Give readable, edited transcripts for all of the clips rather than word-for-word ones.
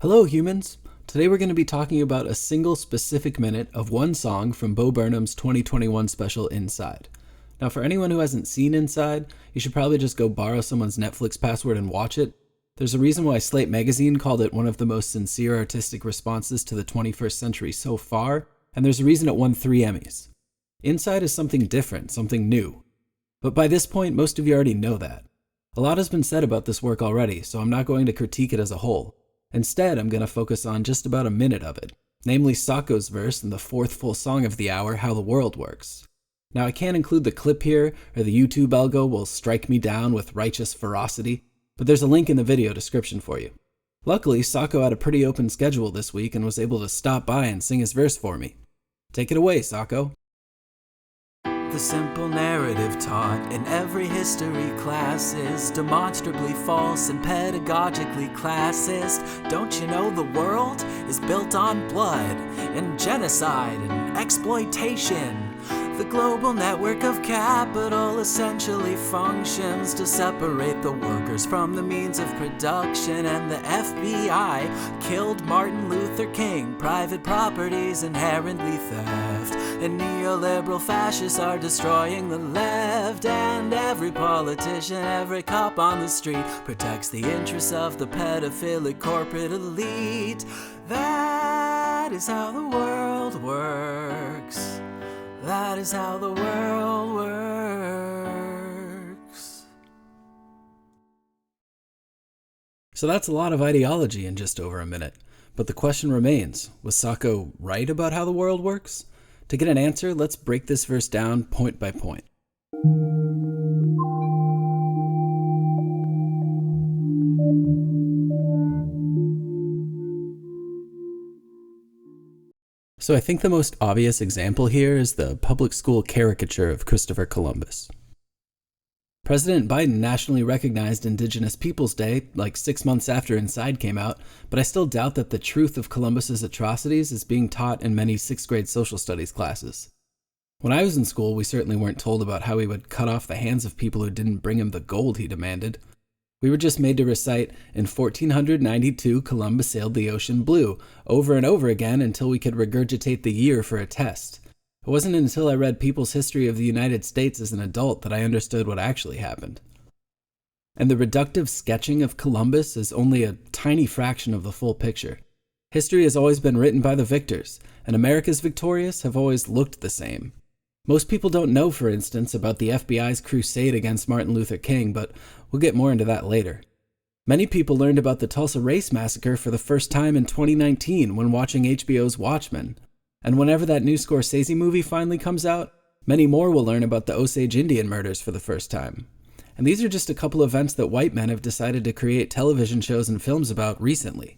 Hello humans! Today we're going to be talking about a single specific minute of one song from Bo Burnham's 2021 special Inside. Now for anyone who hasn't seen Inside, you should probably just go borrow someone's Netflix password and watch it. There's a reason why Slate magazine called it one of the most sincere artistic responses to the 21st century so far, and there's a reason it won 3 Emmys. Inside is something different, something new. But by this point, most of you already know that. A lot has been said about this work already, so I'm not going to critique it as a whole. Instead, I'm going to focus on just about a minute of it, namely Socko's verse in the fourth full song of the hour, How the World Works. Now, I can't include the clip here, or the YouTube algo will strike me down with righteous ferocity, but there's a link in the video description for you. Luckily, Socko had a pretty open schedule this week and was able to stop by and sing his verse for me. Take it away, Socko. The simple narrative taught in every history class is demonstrably false and pedagogically classist. Don't you know the world is built on blood and genocide and exploitation? The global network of capital essentially functions to separate the workers from the means of production, and the FBI killed Martin Luther King. Private property's inherently theft, and neoliberal fascists are destroying the left, and every politician, every cop on the street protects the interests of the pedophilic corporate elite. That is how the world works. That is how the world works. So that's a lot of ideology in just over a minute. But the question remains, was Socko right about how the world works? To get an answer, let's break this verse down point by point. So I think the most obvious example here is the public school caricature of Christopher Columbus. President Biden nationally recognized Indigenous Peoples Day like 6 months after Inside came out, but I still doubt that the truth of Columbus's atrocities is being taught in many 6th grade social studies classes. When I was in school, we certainly weren't told about how he would cut off the hands of people who didn't bring him the gold he demanded. We were just made to recite, in 1492 Columbus sailed the ocean blue, over and over again until we could regurgitate the year for a test. It wasn't until I read People's History of the United States as an adult that I understood what actually happened. And the reductive sketching of Columbus is only a tiny fraction of the full picture. History has always been written by the victors, and America's victorious have always looked the same. Most people don't know, for instance, about the FBI's crusade against Martin Luther King, but we'll get more into that later. Many people learned about the Tulsa Race Massacre for the first time in 2019 when watching HBO's Watchmen. And whenever that new Scorsese movie finally comes out, many more will learn about the Osage Indian murders for the first time. And these are just a couple events that white men have decided to create television shows and films about recently.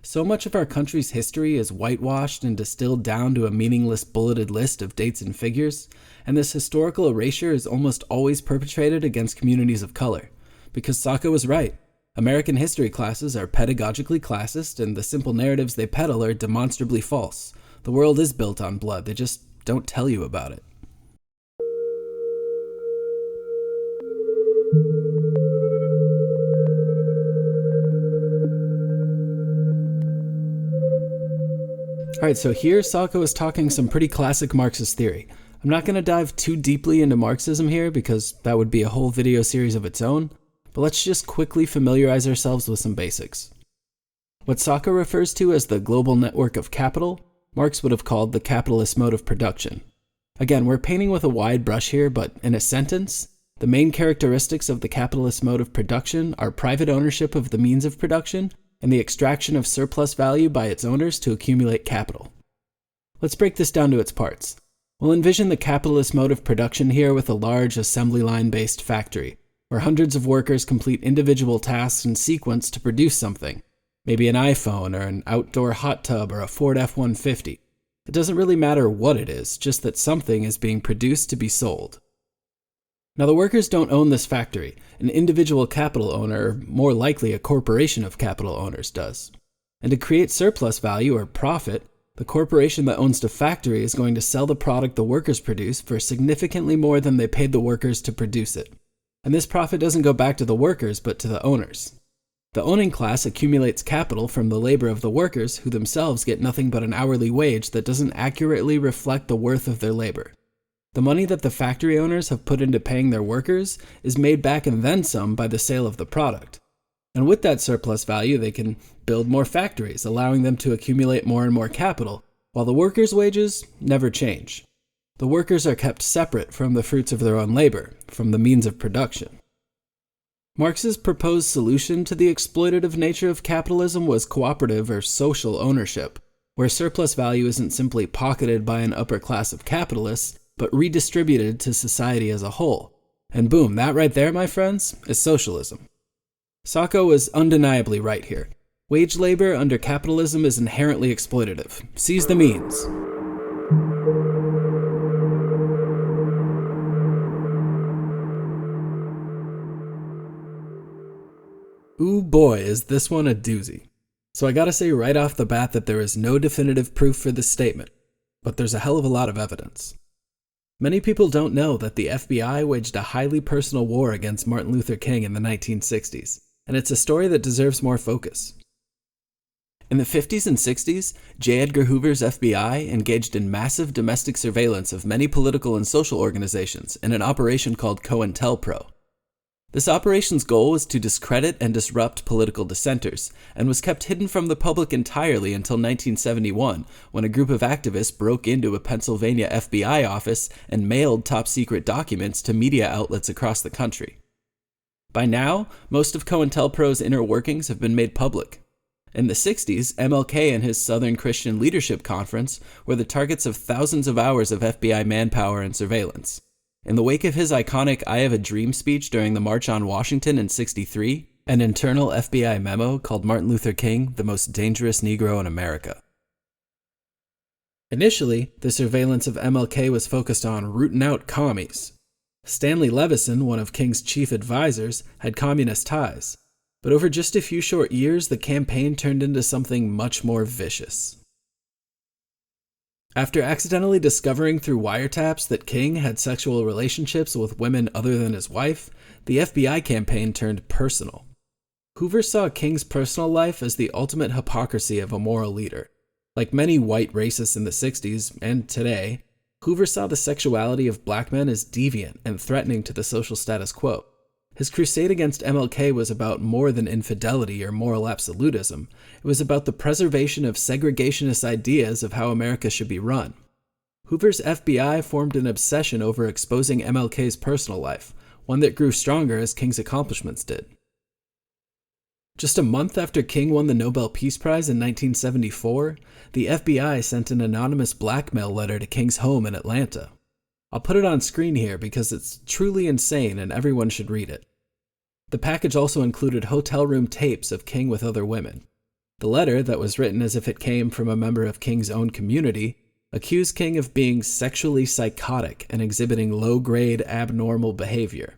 So much of our country's history is whitewashed and distilled down to a meaningless bulleted list of dates and figures, and this historical erasure is almost always perpetrated against communities of color. Because Socko was right. American history classes are pedagogically classist, and the simple narratives they peddle are demonstrably false. The world is built on blood, they just don't tell you about it. Alright, so here Socko is talking some pretty classic Marxist theory. I'm not going to dive too deeply into Marxism here because that would be a whole video series of its own, but let's just quickly familiarize ourselves with some basics. What Socko refers to as the global network of capital, Marx would have called the capitalist mode of production. Again, we're painting with a wide brush here, but in a sentence, the main characteristics of the capitalist mode of production are private ownership of the means of production and the extraction of surplus value by its owners to accumulate capital. Let's break this down to its parts. We'll envision the capitalist mode of production here with a large assembly line-based factory, where hundreds of workers complete individual tasks in sequence to produce something, maybe an iPhone or an outdoor hot tub or a Ford F-150. It doesn't really matter what it is, just that something is being produced to be sold. Now the workers don't own this factory. An individual capital owner, or more likely a corporation of capital owners, does. And to create surplus value or profit, the corporation that owns the factory is going to sell the product the workers produce for significantly more than they paid the workers to produce it. And this profit doesn't go back to the workers, but to the owners. The owning class accumulates capital from the labor of the workers, who themselves get nothing but an hourly wage that doesn't accurately reflect the worth of their labor. The money that the factory owners have put into paying their workers is made back and then some by the sale of the product. And with that surplus value, they can build more factories, allowing them to accumulate more and more capital, while the workers' wages never change. The workers are kept separate from the fruits of their own labor, from the means of production. Marx's proposed solution to the exploitative nature of capitalism was cooperative or social ownership, where surplus value isn't simply pocketed by an upper class of capitalists, but redistributed to society as a whole. And boom, that right there, my friends, is socialism. Socko was undeniably right here. Wage labor under capitalism is inherently exploitative. Seize the means. Ooh boy, is this one a doozy. So I gotta say right off the bat that there is no definitive proof for this statement, but there's a hell of a lot of evidence. Many people don't know that the FBI waged a highly personal war against Martin Luther King in the 1960s, and it's a story that deserves more focus. In the 50s and 60s, J. Edgar Hoover's FBI engaged in massive domestic surveillance of many political and social organizations in an operation called COINTELPRO. This operation's goal was to discredit and disrupt political dissenters, and was kept hidden from the public entirely until 1971, when a group of activists broke into a Pennsylvania FBI office and mailed top-secret documents to media outlets across the country. By now, most of COINTELPRO's inner workings have been made public. In the 60s, MLK and his Southern Christian Leadership Conference were the targets of thousands of hours of FBI manpower and surveillance. In the wake of his iconic I Have a Dream speech during the March on Washington in '63, an internal FBI memo called Martin Luther King the most dangerous Negro in America. Initially, the surveillance of MLK was focused on rooting out commies. Stanley Levison, one of King's chief advisors, had communist ties. But over just a few short years, the campaign turned into something much more vicious. After accidentally discovering through wiretaps that King had sexual relationships with women other than his wife, the FBI campaign turned personal. Hoover saw King's personal life as the ultimate hypocrisy of a moral leader. Like many white racists in the 60s and today, Hoover saw the sexuality of black men as deviant and threatening to the social status quo. His crusade against MLK was about more than infidelity or moral absolutism. It was about the preservation of segregationist ideas of how America should be run. Hoover's FBI formed an obsession over exposing MLK's personal life, one that grew stronger as King's accomplishments did. Just a month after King won the Nobel Peace Prize in 1974, the FBI sent an anonymous blackmail letter to King's home in Atlanta. I'll put it on screen here because it's truly insane and everyone should read it. The package also included hotel room tapes of King with other women. The letter, that was written as if it came from a member of King's own community, accused King of being sexually psychotic and exhibiting low-grade, abnormal behavior.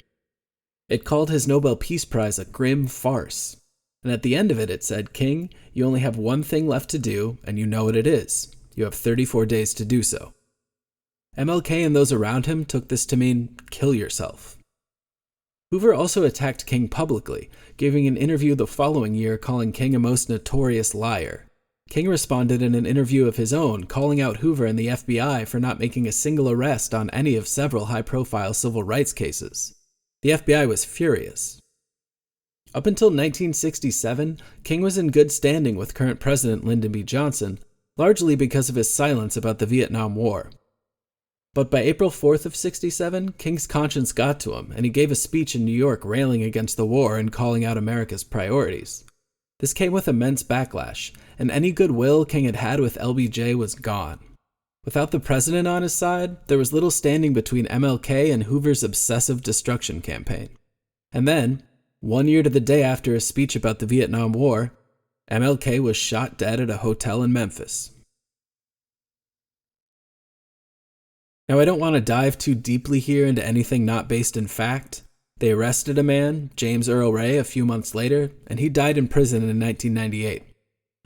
It called his Nobel Peace Prize a grim farce. And at the end of it, it said, "King, you only have one thing left to do, and you know what it is. You have 34 days to do so." MLK and those around him took this to mean, kill yourself. Hoover also attacked King publicly, giving an interview the following year calling King a most notorious liar. King responded in an interview of his own, calling out Hoover and the FBI for not making a single arrest on any of several high-profile civil rights cases. The FBI was furious. Up until 1967, King was in good standing with current President Lyndon B. Johnson, largely because of his silence about the Vietnam War. But by April 4th of '67, King's conscience got to him, and he gave a speech in New York railing against the war and calling out America's priorities. This came with immense backlash, and any goodwill King had had with LBJ was gone. Without the president on his side, there was little standing between MLK and Hoover's obsessive destruction campaign. And then, 1 year to the day after his speech about the Vietnam War, MLK was shot dead at a hotel in Memphis. Now, I don't want to dive too deeply here into anything not based in fact. They arrested a man, James Earl Ray, a few months later, and he died in prison in 1998.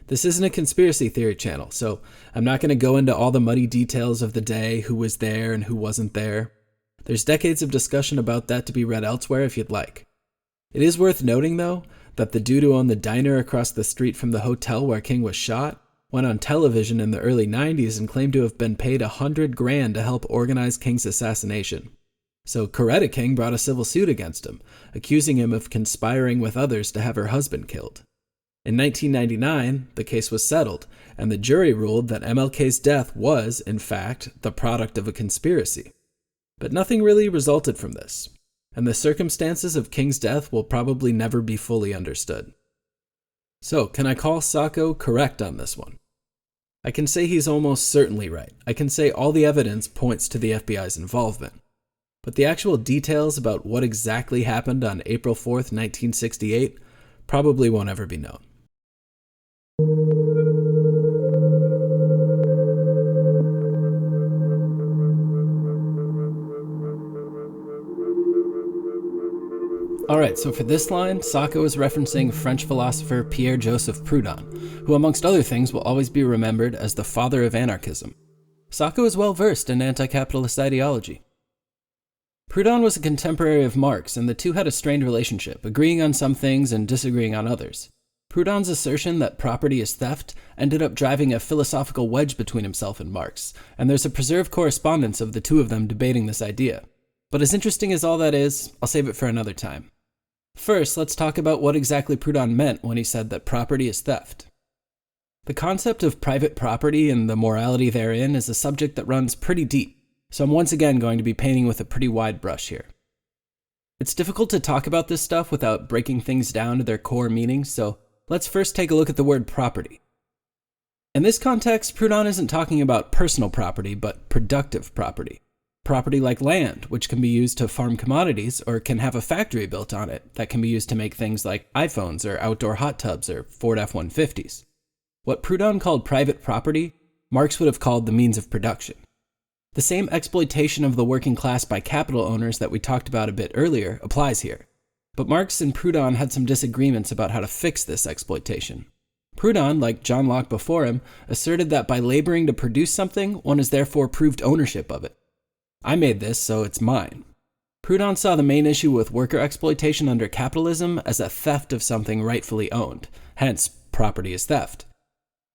This isn't a conspiracy theory channel, so I'm not going to go into all the muddy details of the day, who was there and who wasn't there. There's decades of discussion about that to be read elsewhere if you'd like. It is worth noting, though, that the dude who owned the diner across the street from the hotel where King was shot went on television in the early 90s and claimed to have been paid $100,000 to help organize King's assassination. So Coretta King brought a civil suit against him, accusing him of conspiring with others to have her husband killed. In 1999, the case was settled, and the jury ruled that MLK's death was, in fact, the product of a conspiracy. But nothing really resulted from this, and the circumstances of King's death will probably never be fully understood. So, can I call Socko correct on this one? I can say he's almost certainly right. I can say all the evidence points to the FBI's involvement. But the actual details about what exactly happened on April 4th, 1968 probably won't ever be known. Alright, so for this line, Socko is referencing French philosopher Pierre-Joseph Proudhon, who amongst other things will always be remembered as the father of anarchism. Socko is well versed in anti-capitalist ideology. Proudhon was a contemporary of Marx, and the two had a strained relationship, agreeing on some things and disagreeing on others. Proudhon's assertion that property is theft ended up driving a philosophical wedge between himself and Marx, and there's a preserved correspondence of the two of them debating this idea. But as interesting as all that is, I'll save it for another time. First, let's talk about what exactly Proudhon meant when he said that property is theft. The concept of private property and the morality therein is a subject that runs pretty deep, so I'm once again going to be painting with a pretty wide brush here. It's difficult to talk about this stuff without breaking things down to their core meanings, so let's first take a look at the word property. In this context, Proudhon isn't talking about personal property, but productive property. Property like land, which can be used to farm commodities or can have a factory built on it that can be used to make things like iPhones or outdoor hot tubs or Ford F-150s. What Proudhon called private property, Marx would have called the means of production. The same exploitation of the working class by capital owners that we talked about a bit earlier applies here. But Marx and Proudhon had some disagreements about how to fix this exploitation. Proudhon, like John Locke before him, asserted that by laboring to produce something, one has therefore proved ownership of it. I made this, so it's mine. Proudhon saw the main issue with worker exploitation under capitalism as a theft of something rightfully owned, hence, property is theft.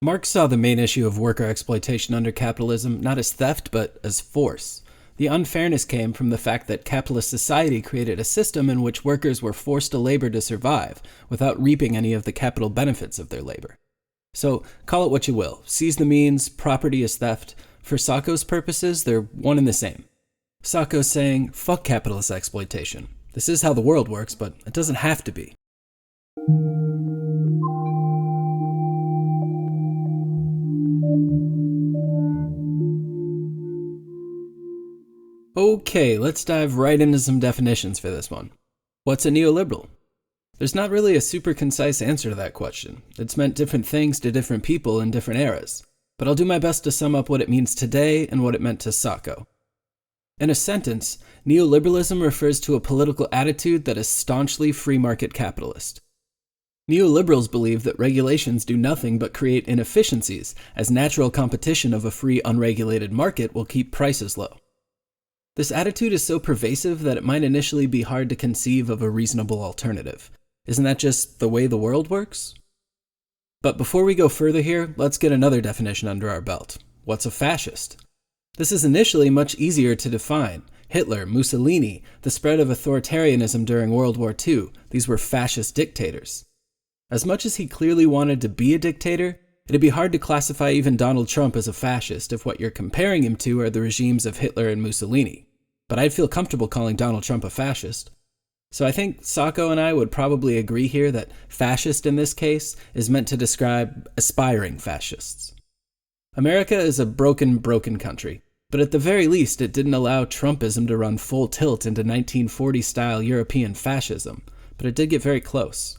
Marx saw the main issue of worker exploitation under capitalism not as theft, but as force. The unfairness came from the fact that capitalist society created a system in which workers were forced to labor to survive, without reaping any of the capital benefits of their labor. So, call it what you will. Seize the means, property is theft. For Socko's purposes, they're one and the same. Socko's saying, fuck capitalist exploitation. This is how the world works, but it doesn't have to be. Okay, let's dive right into some definitions for this one. What's a neoliberal? There's not really a super concise answer to that question. It's meant different things to different people in different eras, but I'll do my best to sum up what it means today and what it meant to Socko. In a sentence, neoliberalism refers to a political attitude that is staunchly free market capitalist. Neoliberals believe that regulations do nothing but create inefficiencies, as natural competition of a free, unregulated market will keep prices low. This attitude is so pervasive that it might initially be hard to conceive of a reasonable alternative. Isn't that just the way the world works? But before we go further here, let's get another definition under our belt. What's a fascist? This is initially much easier to define. Hitler, Mussolini, the spread of authoritarianism during World War II, these were fascist dictators. As much as he clearly wanted to be a dictator, it'd be hard to classify even Donald Trump as a fascist if what you're comparing him to are the regimes of Hitler and Mussolini. But I'd feel comfortable calling Donald Trump a fascist. So I think Socko and I would probably agree here that fascist in this case is meant to describe aspiring fascists. America is a broken country, but at the very least it didn't allow Trumpism to run full tilt into 1940-style European fascism, but it did get very close.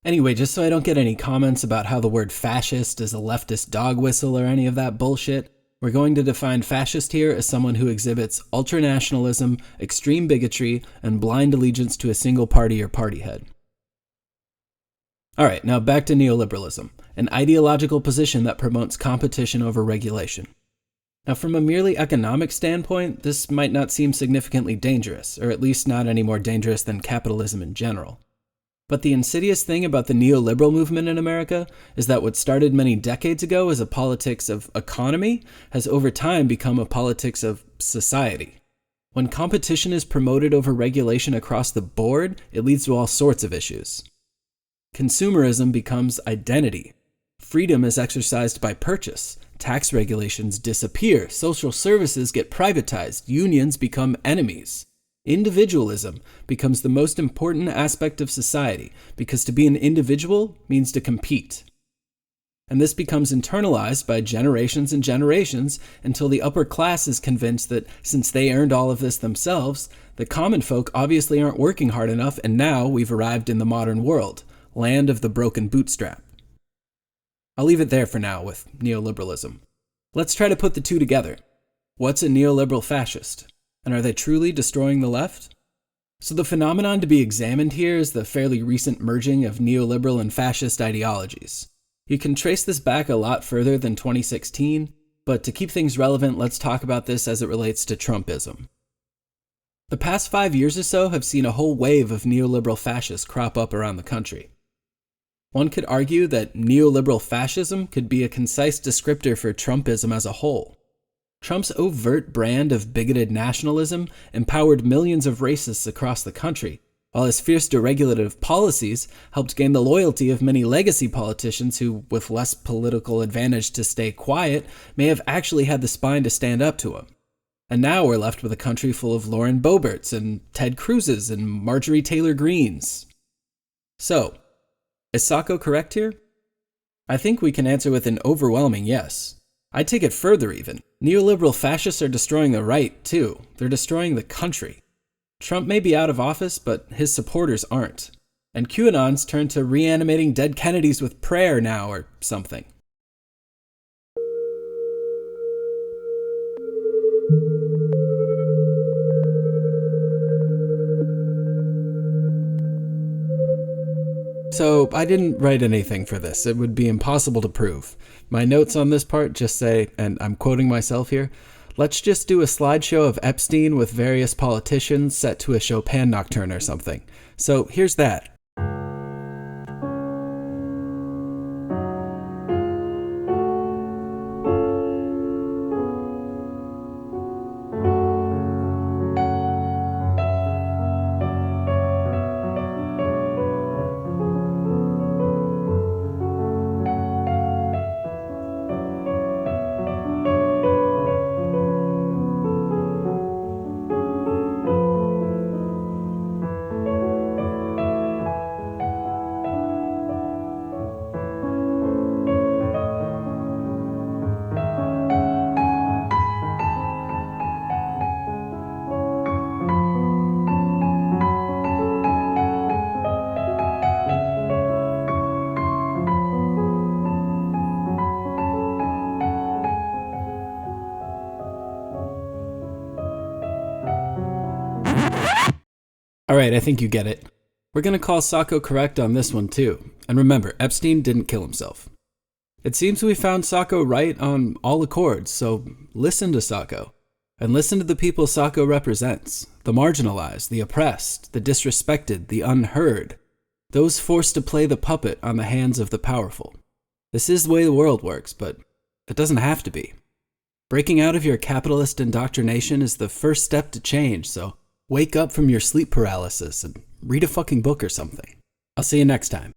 Anyway, just so I don't get any comments about how the word fascist is a leftist dog whistle or any of that bullshit, we're going to define fascist here as someone who exhibits ultranationalism, extreme bigotry, and blind allegiance to a single party or party head. Alright, now back to neoliberalism, an ideological position that promotes competition over regulation. Now from a merely economic standpoint, this might not seem significantly dangerous, or at least not any more dangerous than capitalism in general. But the insidious thing about the neoliberal movement in America is that what started many decades ago as a politics of economy has over time become a politics of society. When competition is promoted over regulation across the board, it leads to all sorts of issues. Consumerism becomes identity. Freedom is exercised by purchase. Tax regulations disappear. Social services get privatized. Unions become enemies. Individualism becomes the most important aspect of society because to be an individual means to compete. And this becomes internalized by generations and generations until the upper class is convinced that since they earned all of this themselves, the common folk obviously aren't working hard enough, and now we've arrived in the modern world, land of the broken bootstrap. I'll leave it there for now with neoliberalism. Let's try to put the two together. What's a neoliberal fascist? And are they truly destroying the left? So the phenomenon to be examined here is the fairly recent merging of neoliberal and fascist ideologies. You can trace this back a lot further than 2016, but to keep things relevant, let's talk about this as it relates to Trumpism. The past 5 years or so have seen a whole wave of neoliberal fascists crop up around the country. One could argue that neoliberal fascism could be a concise descriptor for Trumpism as a whole. Trump's overt brand of bigoted nationalism empowered millions of racists across the country, while his fierce deregulative policies helped gain the loyalty of many legacy politicians who, with less political advantage to stay quiet, may have actually had the spine to stand up to him. And now we're left with a country full of Lauren Boeberts and Ted Cruzes and Marjorie Taylor Greens. So, is Socko correct here? I think we can answer with an overwhelming yes. I'd take it further even. Neoliberal fascists are destroying the right, too. They're destroying the country. Trump may be out of office, but his supporters aren't. And QAnon's turned to reanimating dead Kennedys with prayer now or something. So, I didn't write anything for this. It would be impossible to prove. My notes on this part just say, and I'm quoting myself here, let's just do a slideshow of Epstein with various politicians set to a Chopin nocturne or something. So, here's that. Alright, I think you get it. We're gonna call Socko correct on this one too. And remember, Epstein didn't kill himself. It seems we found Socko right on all accords, so listen to Socko. And listen to the people Socko represents. The marginalized, the oppressed, the disrespected, the unheard. Those forced to play the puppet on the hands of the powerful. This is the way the world works, but it doesn't have to be. Breaking out of your capitalist indoctrination is the first step to change, so wake up from your sleep paralysis and read a fucking book or something. I'll see you next time.